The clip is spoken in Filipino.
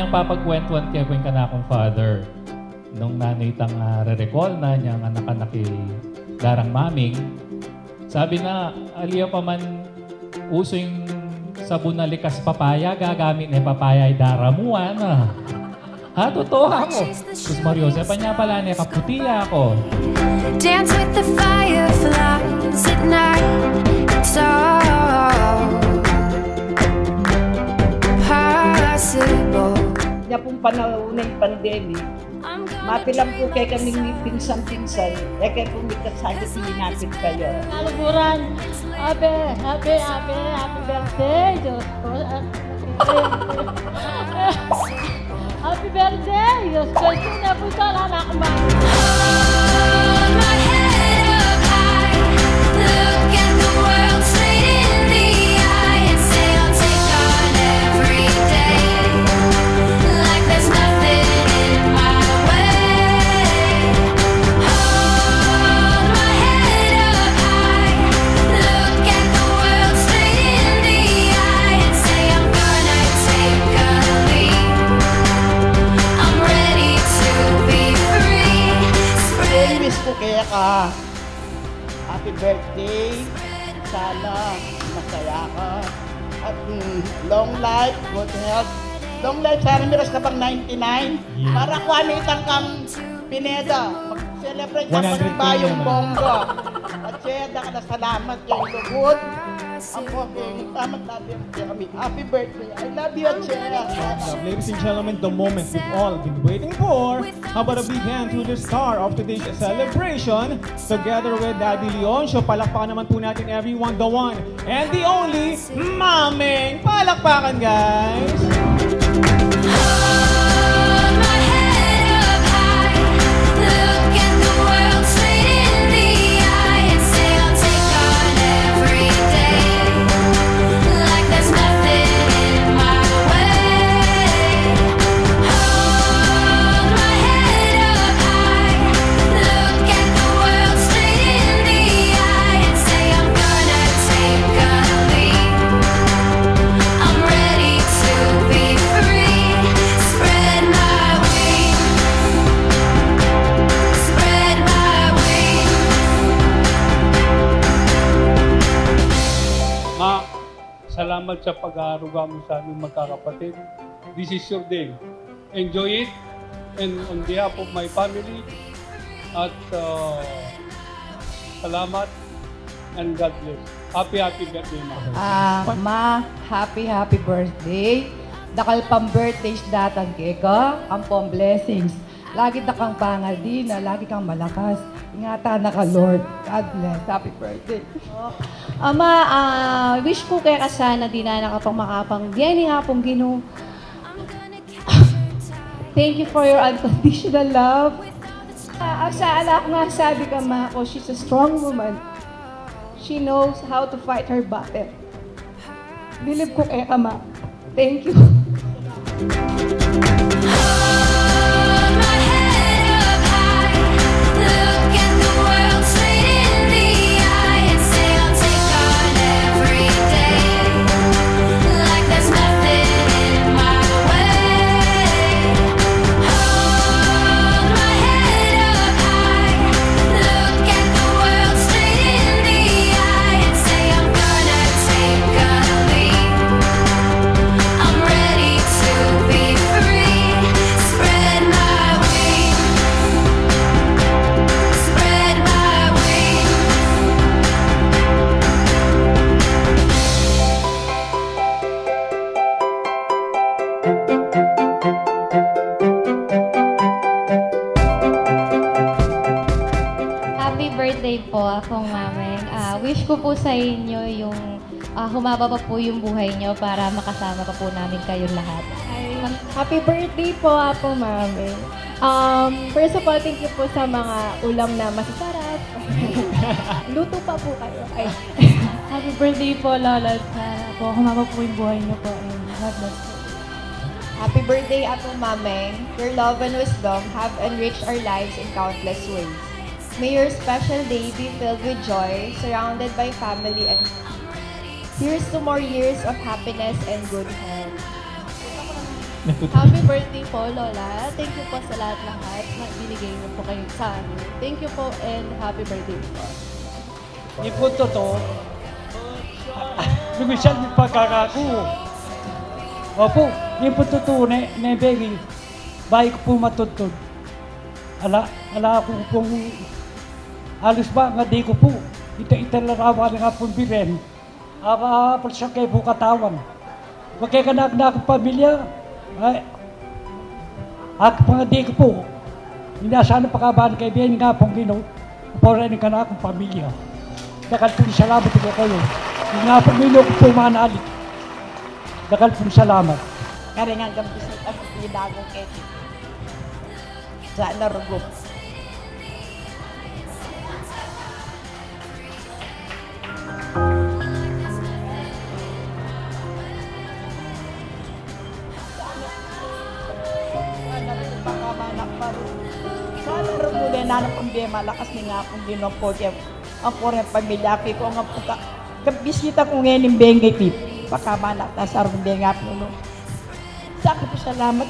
mapapagkwentuhan kaya ka na akong father. Nung nanay tang re-recall na niyang anak-anak darang maming, sabi na, aliya pa man uso yung sabon na likas papaya, gagamit na yung papaya ay daramuan. Ha, totoo ako. Sus Mariosa, pa niya pala niya, kaputiya ako. Dance with the fireflies at night. It's all possible. Niya pong panahon ng pandemic, mapilang po kayo kaming pinsan-pinsan, kaya po may kasakit hinapit kayo. Naluburan, happy birthday, Diyos ko. Happy birthday, Diyos ko. Ito na po ito, anak ko ba? Hold my head up high, look at the world straight in the eye and say I'll take on every day, like there's nothing in my way. Hold my head up high, look at the world straight in the eye and say I'm gonna take a leap, I'm ready to be free. Miss ko kaya ka. Happy birthday. Sana masaya ka. At long life, good health. Long life, sana miras ka pang 99. Para kuwanitang kang Pineda. Mag-celebrate ka pang bayong bonggo. At Seda ka na salamat kay Lugod. Ako, tamang kami. Happy birthday. I love you, Chea. Ladies and gentlemen, the moment we've all been waiting for. How about a big hand to the star of today's celebration? Together with Daddy Leoncio, palakpakan naman po natin everyone, the one and the only Mameng. Palakpakan, guys! Hold my head up high, look at the world straight in the eye and say I'll take on every day, like there's nothing in my way. Hold my head up high, look at the world straight in the eye and say I'm gonna take a leap, I'm ready to be free. Spread my wings, spread my wings. Ma, salamat sa pag-aaruga mo sa aming magkakapatid. This is your day. Enjoy it. And on behalf of my family, at salamat and God bless. Happy birthday, Ma. Ma, happy birthday. Dakal pang birthdays datang keka, ang pong blessings. Lagi na kang pangaldi na, lagi kang malakas. Ingatan na ka, Lord. God bless. Happy birthday. Ama, wish ko kaya ka sana di na nakapang makapang diyan nga pong Ginoo. Thank you for your unconditional love. Sa anak nga sabi ka ma ko, she's a strong woman. She knows how to fight her battle. Believe ko kaya ka ma. Thank you. Hold my head up high, look at the world straight in the eye and say I'll take on every day, like there's nothing in my way. Hold my head up high, look at the world straight in the eye and say I'm gonna take a leap, I'm ready to be free. Spread my wings, spread my wings. Happy birthday po akong Mameng. Wish ko po sa inyo yung humaba pa po yung buhay nyo para makasama pa po namin kayong lahat. Happy birthday po ako, Mami. First of all, thank you po sa mga ulam na masasarap. Luto pa po kayo. Ay. Happy birthday po, Lola. Sana po humaba po yung buhay nyo po. And God bless po. Happy birthday, Apo Mameng. Your love and wisdom have enriched our lives in countless ways. May your special day be filled with joy, surrounded by family and here's to more years of happiness and good health. Happy birthday po, Lola. Thank you po sa lahat na binigay niyo po kayo sa amin. Thank you po and happy birthday po. Di po totoo. Lumisan yung pagkakaku. Opo, di po totoo na baby. Bahay ko po matutod. Ala ko pong halos ba nga di ko po. Italarawa na nga pong biren. Siya kayo po katawan. Magkakanak na akong pamilya. Ay, ako pa nga di ko po. Hindi sana pakabaan kay Ben nga pong gino. Pora ka na akong pamilya. Dakal pong salamat ko kayo. Hindi nga pong gino ko po manalik. Dakal pong salamat. Karingang gambis ang pinagong eti. Sa narugo. Sana rumuli na ng problema, lakas ni nga kung ginong siya. Ang pore pamilya ko ang puka. Kabisita ko ngayon ng bengay pip. Pakamanak na sa rumuli nga po. Sa ako po salamat.